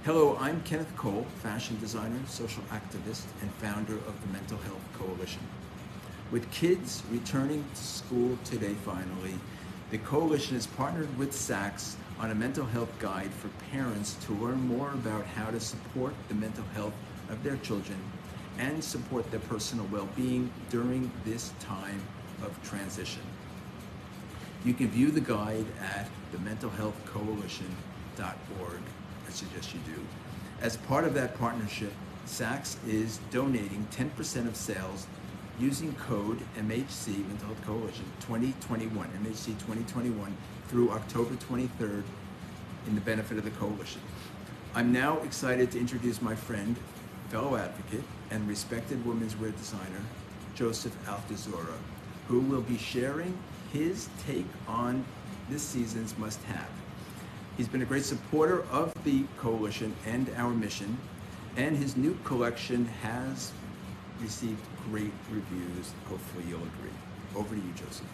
Hello, I'm Kenneth Cole, fashion designer, social activist, and founder of the Mental Health Coalition. With kids returning to school today finally, the Coalition has partnered with Saks on a mental health guide for parents to learn more about how to support the mental health of their children and support their personal well-being during this time of transition. You can view the guide at thementalhealthcoalition.org. I suggest you do. As part of that partnership, Saks is donating 10% of sales using code MHC, Mental Health Coalition 2021, MHC 2021 through October 23rd in the benefit of the coalition. I'm now excited to introduce my friend, fellow advocate, and respected women's wear designer, Joseph Altuzarra, who will be sharing his take on this season's must-have. He's been a great supporter of the coalition and our mission, and his new collection has received great reviews. Hopefully you'll agree. Over to you, Joseph.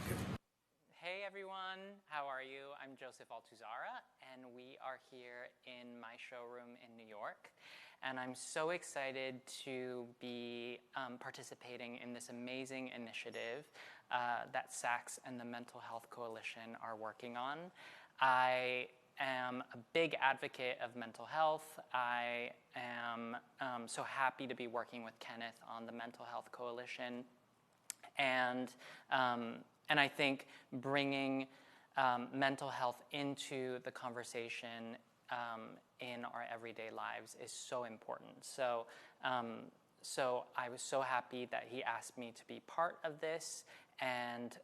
Okay. Hey everyone, how are you? I'm Joseph Altuzarra, and we are here in my showroom in New York. And I'm so excited to be participating in this amazing initiative that Saks and the Mental Health Coalition are working on. I am a big advocate of mental health. I am so happy to be working with Kenneth on the Mental Health Coalition. And I think bringing mental health into the conversation in our everyday lives is so important. So I was so happy that he asked me to be part of this, and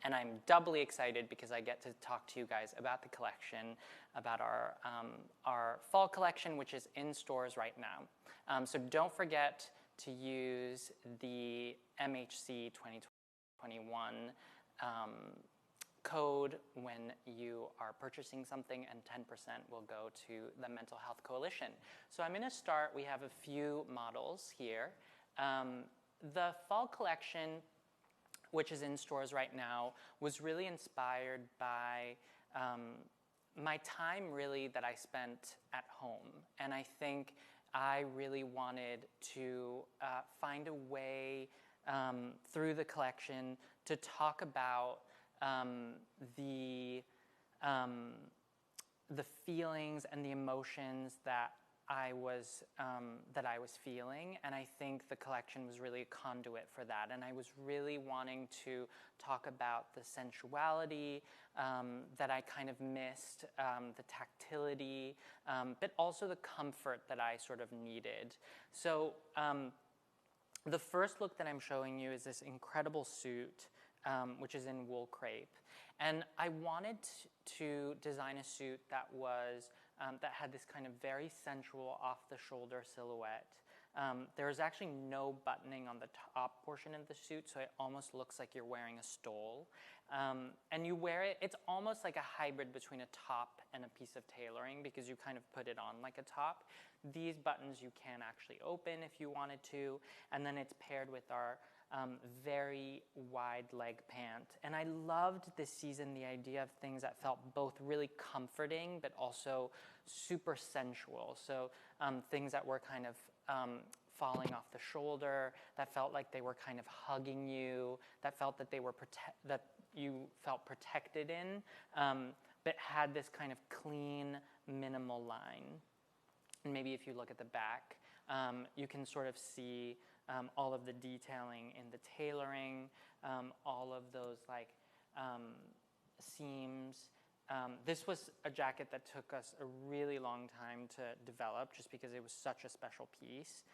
I'm doubly excited because I get to talk to you guys about the collection, about our fall collection, which is in stores right now. So don't forget to use the MHC 2021 code when you are purchasing something, and 10% will go to the Mental Health Coalition. So I'm going to start. We have a few models here. The fall collection, which is in stores right now, was really inspired by my time really that I spent at home. And I think I really wanted to find a way through the collection to talk about the feelings and the emotions that I was feeling, and I think the collection was really a conduit for that. And I was really wanting to talk about the sensuality that I kind of missed, the tactility, but also the comfort that I sort of needed. So the first look that I'm showing you is this incredible suit, which is in wool crepe. And I wanted to design a suit that was that had this kind of very sensual off-the-shoulder silhouette. There's actually no buttoning on the top portion of the suit, so it almost looks like you're wearing a stole. And you wear it, it's almost like a hybrid between a top and a piece of tailoring, because you kind of put it on like a top. These buttons you can actually open if you wanted to, and then it's paired with our very wide leg pant. And I loved this season the idea of things that felt both really comforting but also super sensual. So things that were kind of falling off the shoulder, that felt like they were kind of hugging you, that felt that they were that you felt protected in, but had this kind of clean, minimal line. And maybe if you look at the back, you can sort of see all of the detailing in the tailoring, all of those like seams. This was a jacket that took us a really long time to develop, just because it was such a special piece.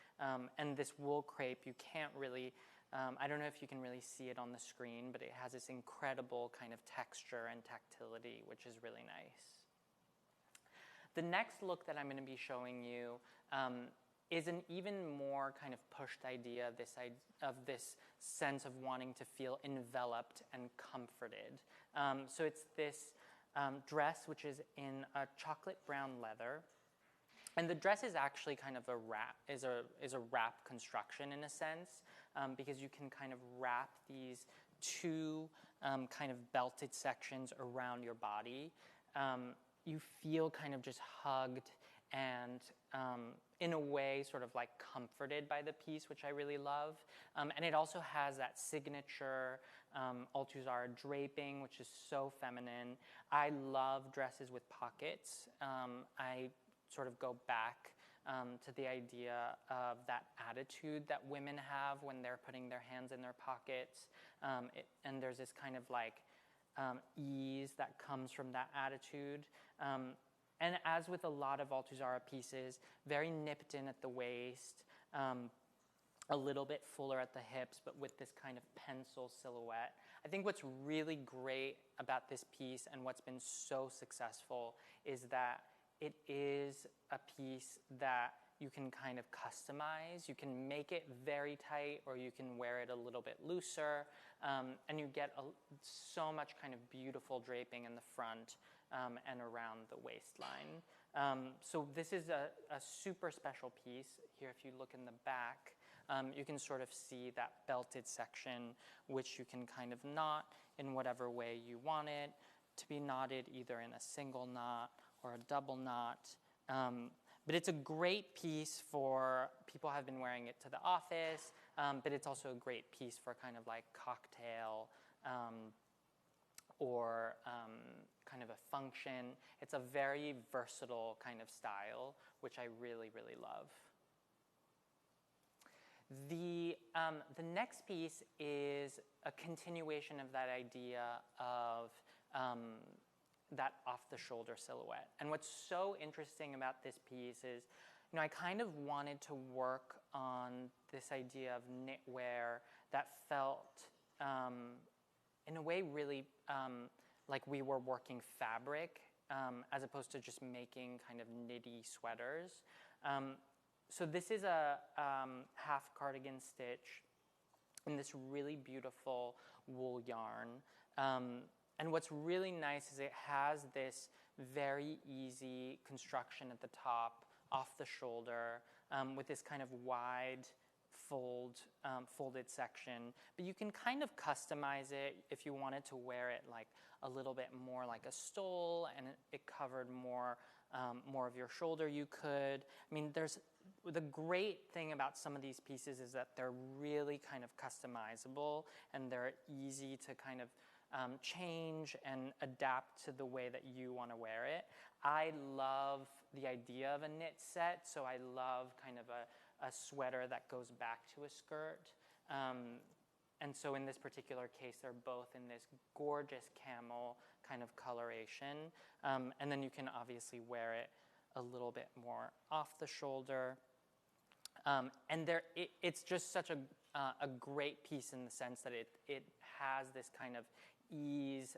And this wool crepe, you can't really, I don't know if you can really see it on the screen, but it has this incredible kind of texture and tactility, which is really nice. The next look that I'm going to be showing you is an even more kind of pushed idea of this sense of wanting to feel enveloped and comforted. So it's this dress, which is in a chocolate brown leather. And the dress is actually kind of a wrap construction in a sense, because you can kind of wrap these two kind of belted sections around your body. you feel kind of just hugged and in a way sort of like comforted by the piece, which I really love. And it also has that signature Altuzarra draping, which is so feminine. I love dresses with pockets. I sort of go back to the idea of that attitude that women have when they're putting their hands in their pockets. And there's this kind of like ease that comes from that attitude. And as with a lot of Altuzarra pieces, very nipped in at the waist, a little bit fuller at the hips, but with this kind of pencil silhouette. I think what's really great about this piece and what's been so successful is that it is a piece that you can kind of customize. You can make it very tight, or you can wear it a little bit looser, and you get so much kind of beautiful draping in the front and around the waistline. So this is a super special piece. Here, if you look in the back, you can sort of see that belted section, which you can kind of knot in whatever way you want it to be knotted, either in a single knot or a double knot. But it's a great piece for people who have been wearing it to the office, but it's also a great piece for kind of like cocktail or kind of a function. It's a very versatile kind of style, which I really, really love. The next piece is a continuation of that idea of that off-the-shoulder silhouette. And what's so interesting about this piece is, you know, I kind of wanted to work on this idea of knitwear that felt, in a way, really like we were working fabric as opposed to just making kind of knitty sweaters. So this is a half cardigan stitch in this really beautiful wool yarn. And what's really nice is it has this very easy construction at the top, off the shoulder, with this kind of wide folded section. But you can kind of customize it if you wanted to wear it like a little bit more like a stole, and it covered more of your shoulder. You could. I mean, the great thing about some of these pieces is that they're really kind of customizable, and they're easy to kind of change and adapt to the way that you want to wear it. I love the idea of a knit set, so I love kind of a sweater that goes back to a skirt. And so in this particular case, they're both in this gorgeous camel kind of coloration. And then you can obviously wear it a little bit more off the shoulder. And it's just such a great piece in the sense that it has this kind of ease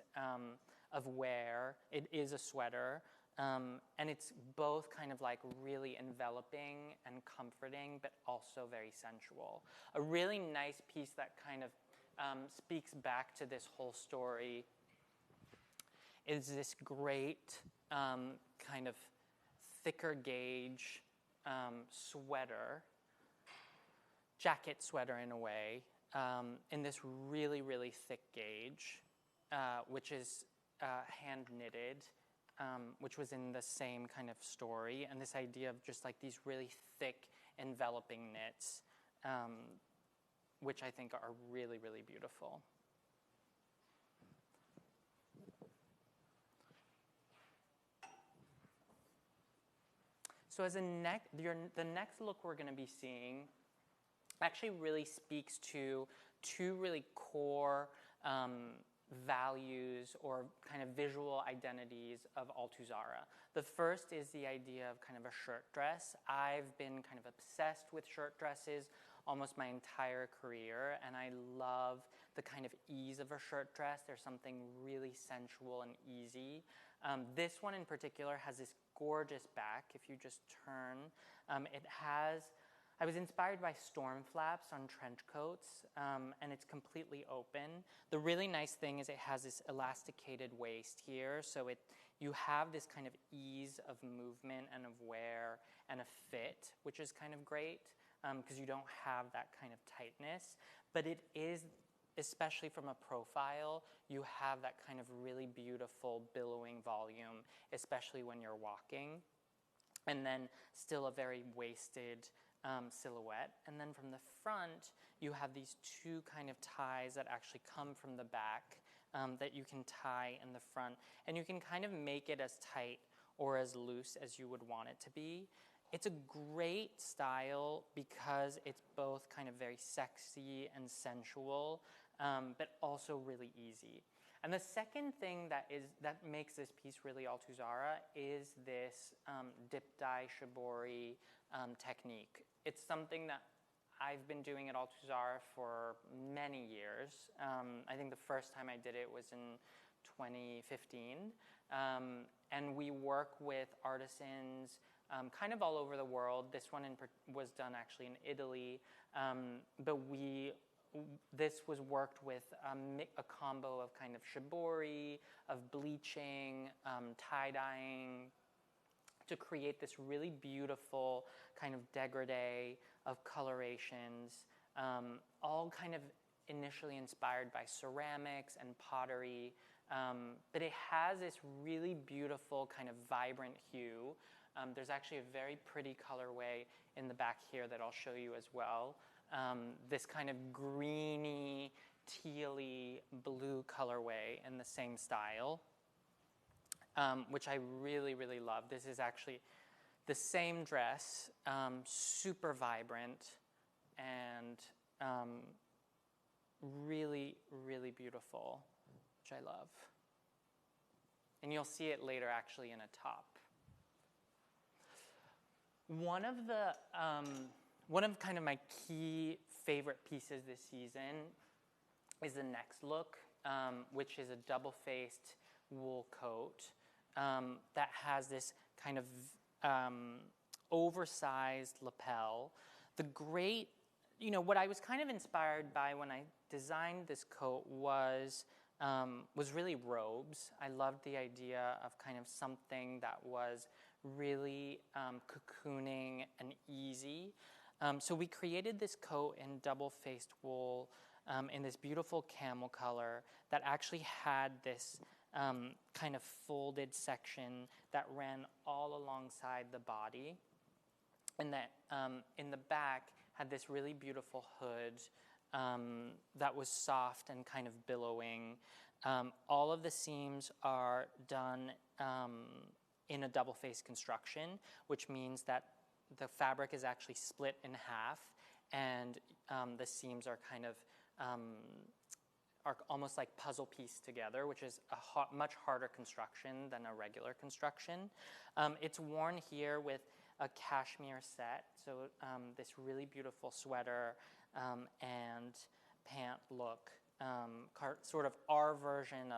of wear. It is a sweater, and it's both kind of like really enveloping and comforting, but also very sensual. A really nice piece that kind of speaks back to this whole story is this great kind of thicker gauge sweater, jacket sweater in a way, in this really, really thick gauge, which is hand knitted, which was in the same kind of story, and this idea of just like these really thick enveloping knits, which I think are really, really beautiful. So as the next look we're going to be seeing actually really speaks to two really core values or kind of visual identities of Altuzarra. The first is the idea of kind of a shirt dress. I've been kind of obsessed with shirt dresses almost my entire career, and I love the kind of ease of a shirt dress. There's something really sensual and easy. This one in particular has this gorgeous back. If you just turn, I was inspired by storm flaps on trench coats, and it's completely open. The really nice thing is it has this elasticated waist here, so you have this kind of ease of movement and of wear and a fit, which is kind of great, because you don't have that kind of tightness. But it is especially from a profile, you have that kind of really beautiful billowing volume, especially when you're walking. And then still a very waisted silhouette. And then from the front, you have these two kind of ties that actually come from the back that you can tie in the front. And you can kind of make it as tight or as loose as you would want it to be. It's a great style because it's both kind of very sexy and sensual, but also really easy. And the second thing that makes this piece really Altuzarra is this dip dye shibori technique. It's something that I've been doing at Altuzarra for many years. I think the first time I did it was in 2015. And we work with artisans kind of all over the world. This one was done actually in Italy, but this was worked with a combo of kind of shibori, of bleaching, tie-dyeing, to create this really beautiful kind of dégradé of colorations, all kind of initially inspired by ceramics and pottery, but it has this really beautiful kind of vibrant hue. There's actually a very pretty colorway in the back here that I'll show you as well. This kind of greeny, tealy blue colorway in the same style, which I really, really love. This is actually the same dress, super vibrant and really, really beautiful, which I love. And you'll see it later actually in a top. One of kind of my key favorite pieces this season is the next look, which is a double-faced wool coat that has this kind of oversized lapel. What I was kind of inspired by when I designed this coat was really robes. I loved the idea of kind of something that was really cocooning and easy. So we created this coat in double-faced wool in this beautiful camel color that actually had this kind of folded section that ran all alongside the body, and that in the back had this really beautiful hood that was soft and kind of billowing. All of the seams are done in a double-faced construction, which means that the fabric is actually split in half, and the seams are kind of are almost like puzzle pieced together, which is a much harder construction than a regular construction. It's worn here with a cashmere set, so this really beautiful sweater and pant look, sort of our version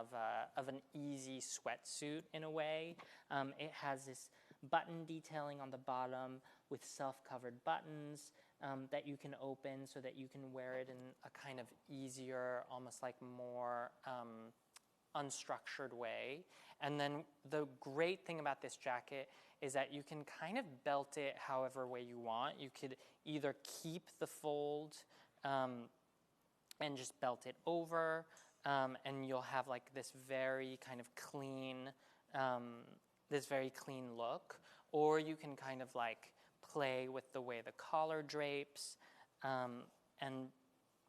of an easy sweatsuit in a way. It has this button detailing on the bottom with self-covered buttons that you can open so that you can wear it in a kind of easier, almost like more unstructured way. And then the great thing about this jacket is that you can kind of belt it however way you want. You could either keep the fold and just belt it over, and you'll have like this very kind of clean, look, or you can kind of like play with the way the collar drapes and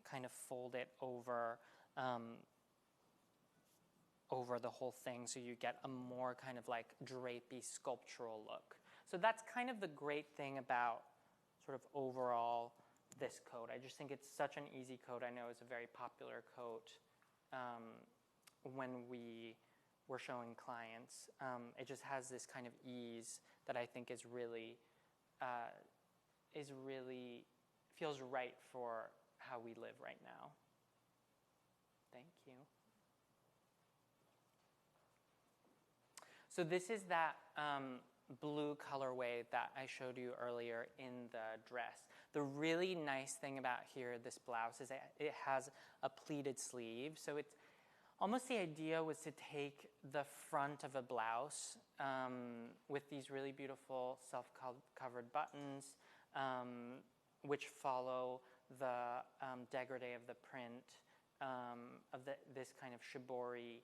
kind of fold it over the whole thing, so you get a more kind of like drapey sculptural look. So that's kind of the great thing about sort of overall this coat. I just think it's such an easy coat. I know it's a very popular coat when we were showing clients. It just has this kind of ease that I think is really feels right for how we live right now. Thank you. So this is that blue colorway that I showed you earlier in the dress. The really nice thing about here, this blouse, is that it has a pleated sleeve. So it's almost the idea was to take the front of a blouse with these really beautiful self-covered buttons, which follow the dégradé of the print this kind of shibori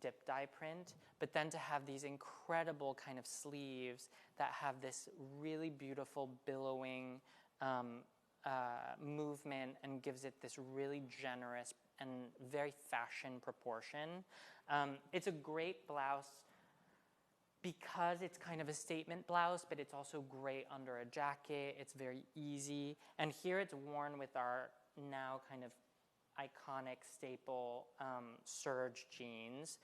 dip dye print, but then to have these incredible kind of sleeves that have this really beautiful billowing movement and gives it this really generous and very fashion proportion. It's a great blouse because it's kind of a statement blouse, but it's also great under a jacket. It's very easy. And here it's worn with our now kind of iconic staple serge jeans.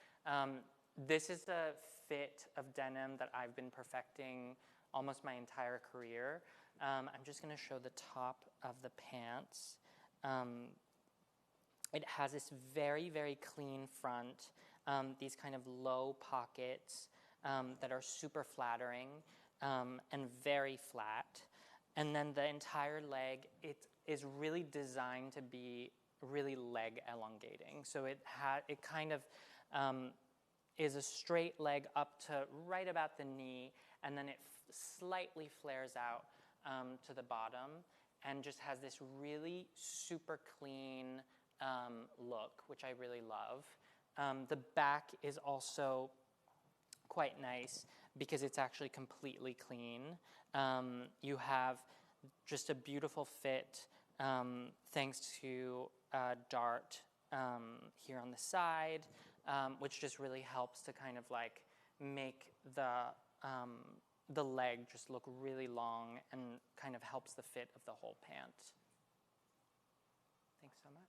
This is a fit of denim that I've been perfecting almost my entire career. I'm just going to show the top of the pants. It has this very, very clean front, these kind of low pockets that are super flattering and very flat. And then the entire leg, it is really designed to be really leg elongating. So it kind of is a straight leg up to right about the knee, and then it slightly flares out to the bottom and just has this really super clean look, which I really love. The back is also quite nice because it's actually completely clean. You have just a beautiful fit thanks to dart here on the side, which just really helps to kind of like make the leg just look really long and kind of helps the fit of the whole pant. Thanks so much.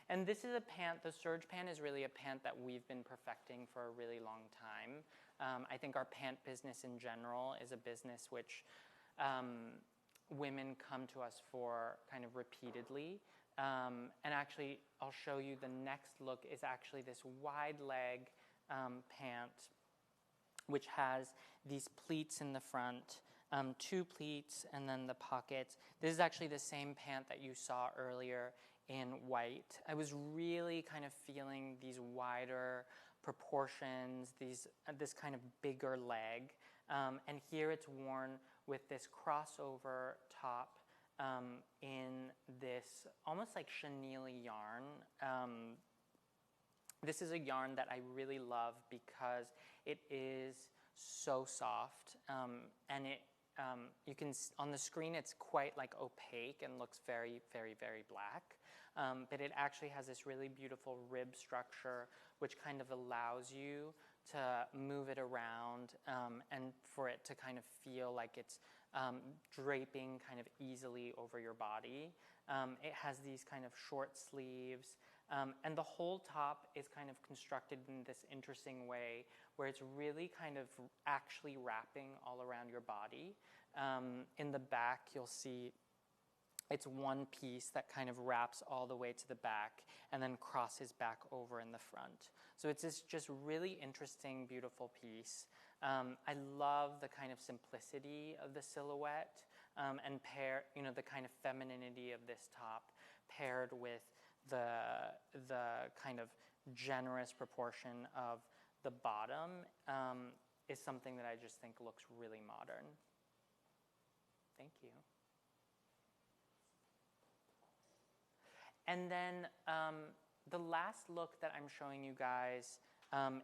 And this is a pant. The serge pant is really a pant that we've been perfecting for a really long time. I think our pant business in general is a business which women come to us for kind of repeatedly. And actually, I'll show you the next look is actually this wide leg pant, which has these pleats in the front, 2 pleats, and then the pockets. This is actually the same pant that you saw earlier in white. I was really kind of feeling these wider proportions, this kind of bigger leg. And here it's worn with this crossover top in this almost like chenille yarn. This is a yarn that I really love because it is so soft, and you can on the screen it's quite like opaque and looks very, very, very black. But it actually has this really beautiful rib structure, which kind of allows you to move it around and for it to kind of feel like it's draping kind of easily over your body. It has these kind of short sleeves, and the whole top is kind of constructed in this interesting way where it's really kind of actually wrapping all around your body. In the back, you'll see it's one piece that kind of wraps all the way to the back and then crosses back over in the front. So it's this just really interesting, beautiful piece. I love the kind of simplicity of the silhouette and the kind of femininity of this top paired with the kind of generous proportion of the bottom is something that I just think looks really modern. Thank you. And then the last look that I'm showing you guys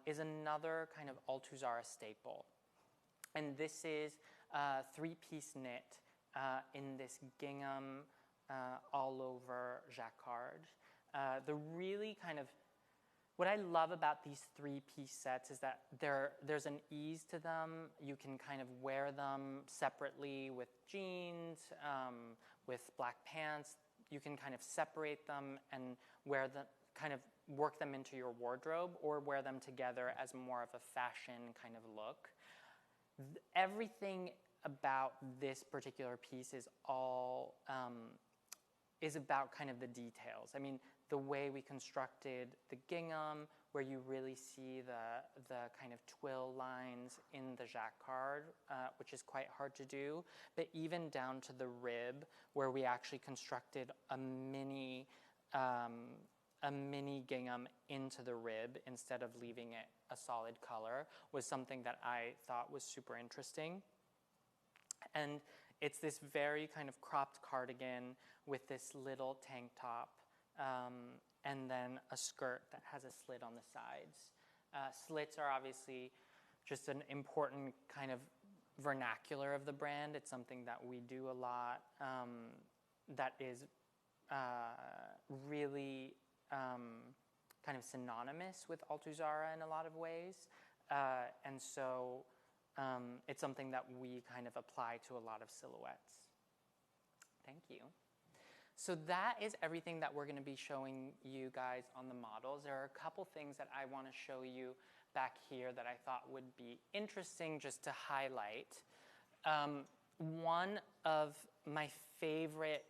is another kind of Altuzarra staple. And this is a 3-piece knit in this gingham all over jacquard. What I love about these 3-piece sets is that there's an ease to them. You can kind of wear them separately with jeans, with black pants. You can kind of separate them and wear them, kind of work them into your wardrobe, or wear them together as more of a fashion kind of look. Everything about this particular piece is all is about kind of the details. I mean, the way we constructed the gingham, where you really see the kind of twill lines in the jacquard, which is quite hard to do, but even down to the rib, where we actually constructed a mini gingham into the rib instead of leaving it a solid color, was something that I thought was super interesting. And it's this very kind of cropped cardigan with this little tank top and then a skirt that has a slit on the sides. Slits are obviously just an important kind of vernacular of the brand. It's something that we do a lot, that is really kind of synonymous with Altuzarra in a lot of ways. And so it's something that we kind of apply to a lot of silhouettes. Thank you. So that is everything that we're going to be showing you guys on the models. There are a couple things that I want to show you back here that I thought would be interesting just to highlight. One of my favorite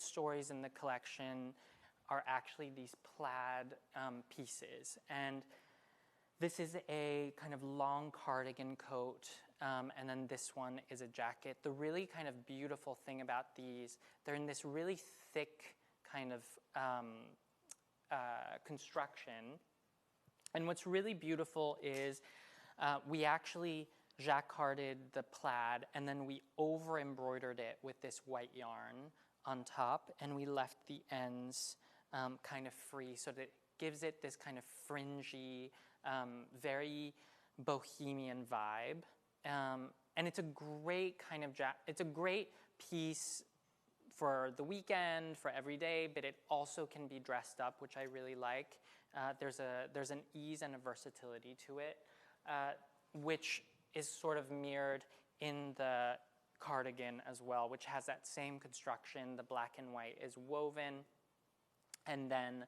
stories in the collection are actually these plaid pieces. And this is a kind of long cardigan coat, and then this one is a jacket. The really kind of beautiful thing about these, they're in this really thick kind of construction. And what's really beautiful is we actually jacquarded the plaid, and then we over-embroidered it with this white yarn on top, and we left the ends kind of free, so that it gives it this kind of fringy, very bohemian vibe. And it's a great kind of it's a great piece for the weekend, for every day, but it also can be dressed up, which I really like. There's an ease and a versatility to it, which is sort of mirrored in the cardigan as well, which has that same construction. The black and white is woven, and then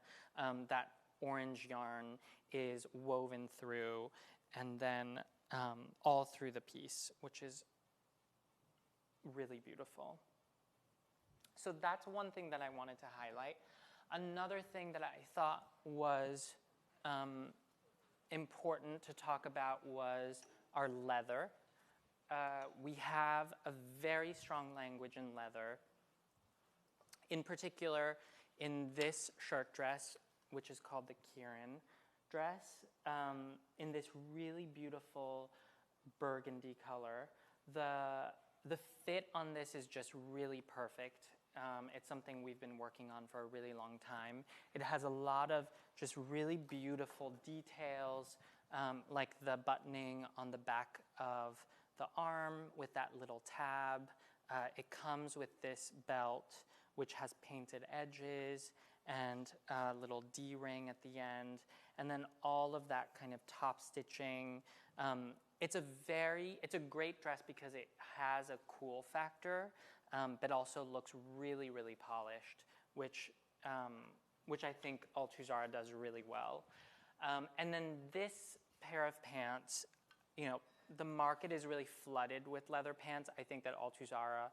that orange yarn is woven through, and then all through the piece, which is really beautiful. So that's one thing that I wanted to highlight. Another thing that I thought was important to talk about was our leather. We have a very strong language in leather. In particular, in this shirt dress, which is called the Kieran dress, in this really beautiful burgundy color. The fit on this is just really perfect. It's something we've been working on for a really long time. It has a lot of just really beautiful details, like the buttoning on the back of the arm with that little tab. It comes with this belt, which has painted edges and a little D-ring at the end, and then all of that kind of top stitching. It's a great dress because it has a cool factor, but also looks really, really polished, which I think Altuzarra does really well. And then this pair of pants, the market is really flooded with leather pants. I think that Altuzarra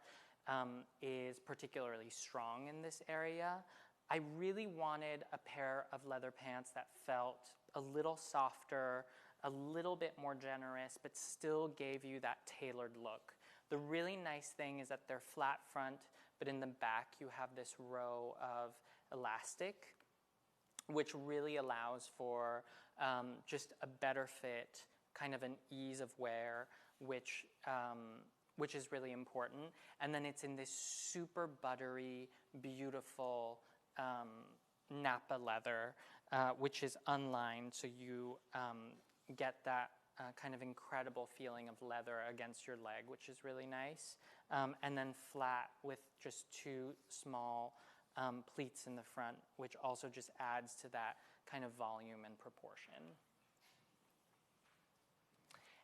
is particularly strong in this area. I really wanted a pair of leather pants that felt a little softer, a little bit more generous, but still gave you that tailored look. The really nice thing is that they're flat front, but in the back you have this row of elastic, which really allows for just a better fit, kind of an ease of wear, which is really important. And then it's in this super buttery, beautiful Napa leather, which is unlined, so you get that kind of incredible feeling of leather against your leg, which is really nice. And then flat with just two small pleats in the front, which also just adds to that kind of volume and proportion.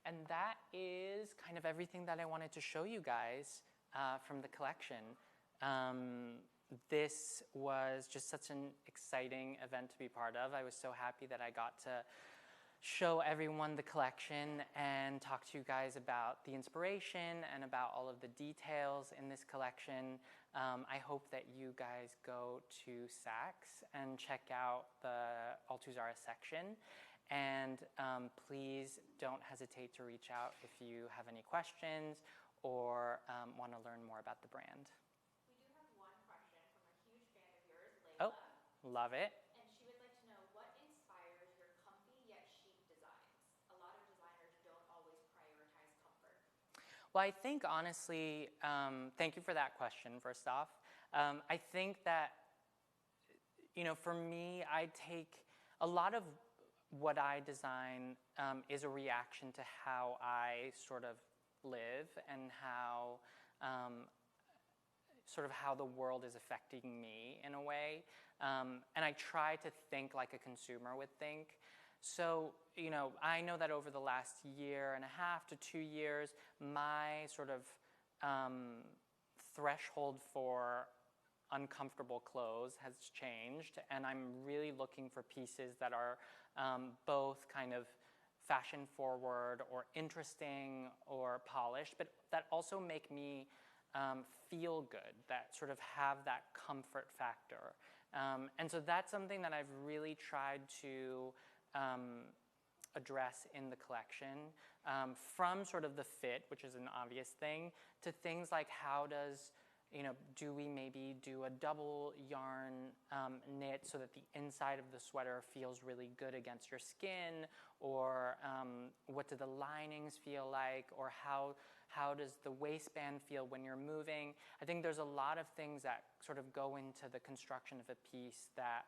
And that is kind of everything that I wanted to show you guys from the collection. This was just such an exciting event to be part of. I was so happy that I got to show everyone the collection and talk to you guys about the inspiration and about all of the details in this collection. I hope that you guys go to Saks and check out the Altuzarra section. And please don't hesitate to reach out if you have any questions or want to learn more about the brand. We do have one question from a huge fan of yours, Layla. Oh, love it. And she would like to know, what inspires your comfy yet chic designs? A lot of designers don't always prioritize comfort. Well, I think honestly, thank you for that question, first off. I think that for me, I take a lot of what I design is a reaction to how I sort of live and how sort of how the world is affecting me in a way. And I try to think like a consumer would think. So, I know that over the last year and a half to 2 years, my sort of threshold for uncomfortable clothes has changed, and I'm really looking for pieces that are both kind of fashion forward or interesting or polished, but that also make me feel good, that sort of have that comfort factor. And so that's something that I've really tried to address in the collection, from sort of the fit, which is an obvious thing, to things like how does, do we maybe do a double yarn knit so that the inside of the sweater feels really good against your skin, or what do the linings feel like, or how does the waistband feel when you're moving? I think there's a lot of things that sort of go into the construction of a piece that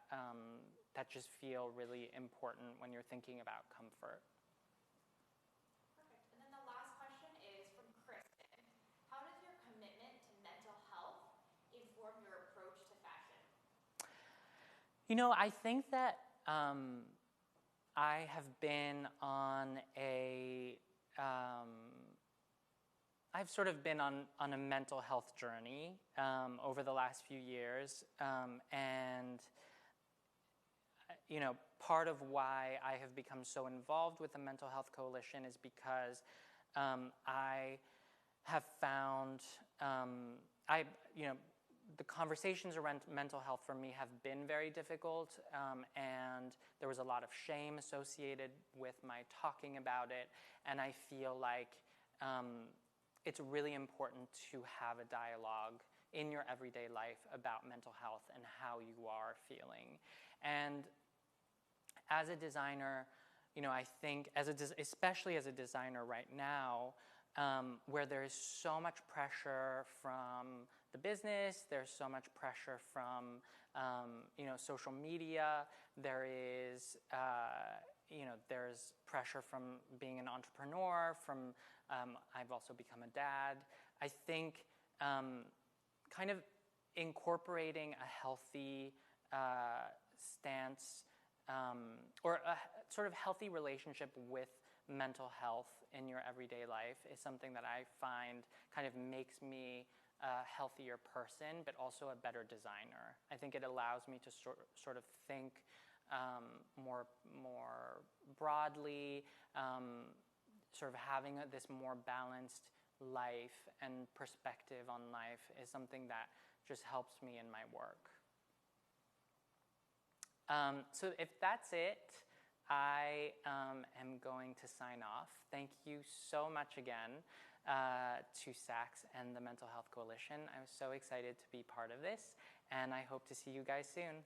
that just feel really important when you're thinking about comfort. Perfect. And then the last question is from Kristen. How does your commitment to mental health inform your approach to fashion? I think that I have been on I've sort of been on a mental health journey over the last few years, and part of why I have become so involved with the Mental Health Coalition is because I have found the conversations around mental health for me have been very difficult, and there was a lot of shame associated with my talking about it, and I feel like it's really important to have a dialogue in your everyday life about mental health and how you are feeling. And as a designer, I think, especially as a designer right now, where there's so much pressure from the business, there's so much pressure from social media, there's pressure from being an entrepreneur, from I've also become a dad. I think kind of incorporating a healthy stance or a sort of healthy relationship with mental health in your everyday life is something that I find kind of makes me a healthier person, but also a better designer. I think it allows me to sort of think more broadly, sort of having this more balanced life and perspective on life is something that just helps me in my work. So if that's it, I am going to sign off. Thank you so much again to Saks and the Mental Health Coalition. I was so excited to be part of this, and I hope to see you guys soon.